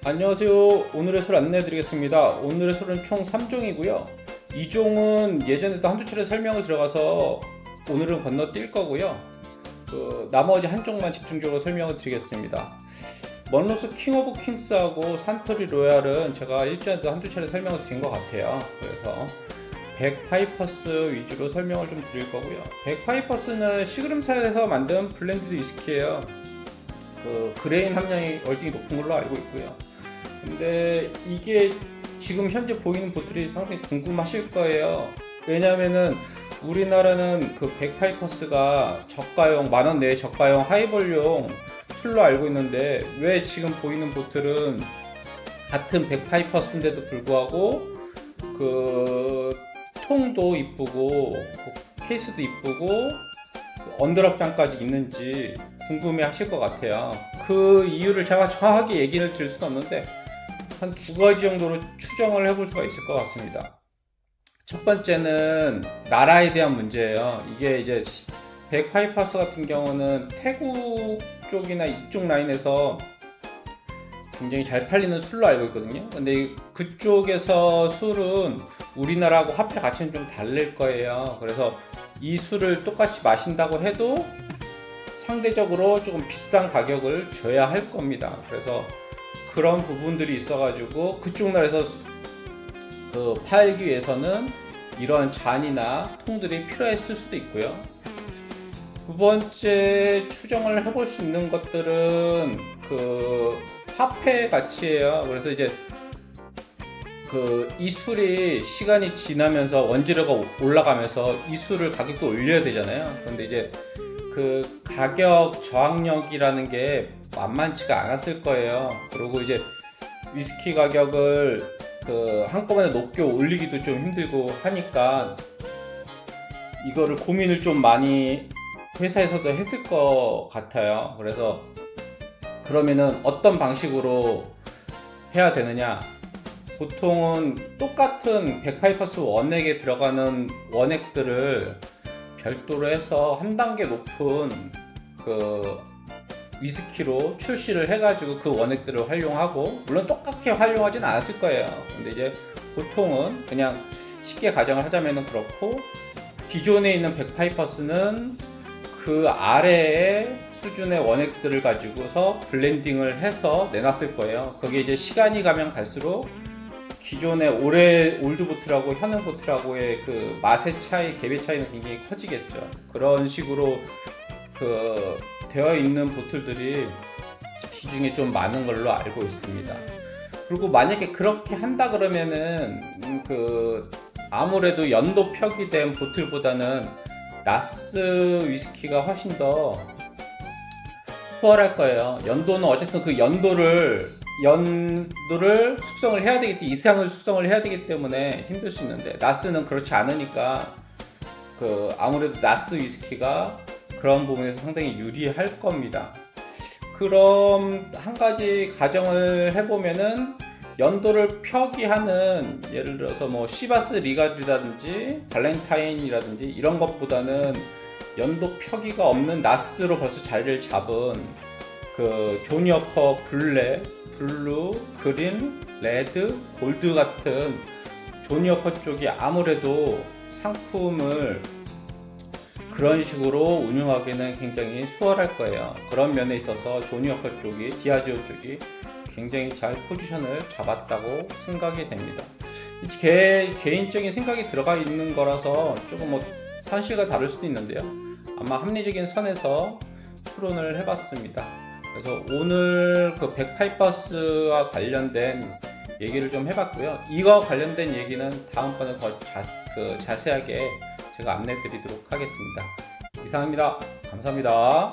안녕하세요. 오늘의 술 안내해드리겠습니다. 오늘의 술은 총 3종이고요. 2종은 예전에도 한두 차례 설명을 들어가서 오늘은 건너뛸 거고요. 나머지 한 종만 집중적으로 설명을 드리겠습니다. 먼로스 킹 오브 킹스하고 산토리 로얄은 제가 일전에도 한두 차례 설명을 드린 것 같아요. 그래서 백파이퍼스 위주로 설명을 좀 드릴 거고요. 백파이퍼스는 시그름사에서 만든 블렌디드 위스키예요. 그레인 함량이 월등히 높은 걸로 알고 있고요. 근데 이게 지금 현재 보이는 보틀이 상당히 궁금하실 거예요. 왜냐면은 우리나라는 그 백파이퍼스가 저가용, 만원 내에 저가용 하이볼용 술로 알고 있는데 왜 지금 보이는 보틀은 같은 백파이퍼스인데도 불구하고 그 통도 이쁘고 케이스도 이쁘고 언더락장까지 있는지 궁금해 하실 것 같아요. 그 이유를 제가 정확하게 얘기를 드릴 수는 없는데 한 두 가지 정도로 추정을 해볼 수가 있을 것 같습니다. 첫 번째는 나라에 대한 문제예요. 이게 이제 백파이퍼스 같은 경우는 태국 쪽이나 이쪽 라인에서 굉장히 잘 팔리는 술로 알고 있거든요. 근데 그쪽에서 술은 우리나라하고 화폐 가치는 좀 다를 거예요. 그래서 이 술을 똑같이 마신다고 해도 상대적으로 조금 비싼 가격을 줘야 할 겁니다. 그래서 그런 부분들이 있어가지고 그쪽 나라에서 팔기 위해서는 이런 잔이나 통들이 필요했을 수도 있고요. 두 번째 추정을 해볼 수 있는 것들은 화폐 가치예요. 그래서 이제 이 술이 시간이 지나면서 원재료가 올라가면서 이 술을 가격도 올려야 되잖아요. 근데 이제 그 가격 저항력이라는 게 만만치가 않았을 거예요. 그리고 이제 위스키 가격을 한꺼번에 높게 올리기도 좀 힘들고 하니까 이거를 고민을 좀 많이 회사에서도 했을 것 같아요. 그래서 그러면은 어떤 방식으로 해야 되느냐? 보통은 똑같은 백파이퍼스 원액에 들어가는 원액들을 별도로 해서 한 단계 높은 위스키로 출시를 해가지고 그 원액들을 활용하고, 물론 똑같게 활용하진 않았을 거예요. 근데 이제 보통은 그냥 쉽게 가정을 하자면 그렇고, 기존에 있는 백파이퍼스는 그 아래의 수준의 원액들을 가지고서 블렌딩을 해서 내놨을 거예요. 그게 이제 시간이 가면 갈수록 기존의 올드 보틀하고 현행 보틀하고의 그 맛의 차이, 갭의 차이는 굉장히 커지겠죠. 그런 식으로 되어 있는 보틀들이 시중에 좀 많은 걸로 알고 있습니다. 그리고 만약에 그렇게 한다 그러면은 아무래도 연도 표기된 보틀보다는 나스 위스키가 훨씬 더 수월할 거예요. 연도는 어쨌든 그 연도를 숙성을 해야 되기 때문에, 이상을 숙성을 해야 되기 때문에 힘들 수 있는데, 나스는 그렇지 않으니까 아무래도 나스 위스키가 그런 부분에서 상당히 유리할 겁니다. 그럼 한 가지 가정을 해보면은 연도를 표기하는, 예를 들어서 뭐 시바스 리가드라든지 발렌타인이라든지 이런 것보다는 연도 표기가 없는 나스로 벌써 자리를 잡은 조니 워커 블루, 그린, 레드, 골드 같은 조니 워커 쪽이 아무래도 상품을 그런 식으로 운영하기는 굉장히 수월할 거예요. 그런 면에 있어서 조니 워커 쪽이, 디아지오 쪽이 굉장히 잘 포지션을 잡았다고 생각이 됩니다. 개인적인 생각이 들어가 있는 거라서 조금 사실과 다를 수도 있는데요. 아마 합리적인 선에서 추론을 해봤습니다. 그래서 오늘 백파이퍼스와 관련된 얘기를 좀 해봤고요. 이거 관련된 얘기는 다음번에 더 자세하게 제가 안내 드리도록 하겠습니다. 이상입니다. 감사합니다.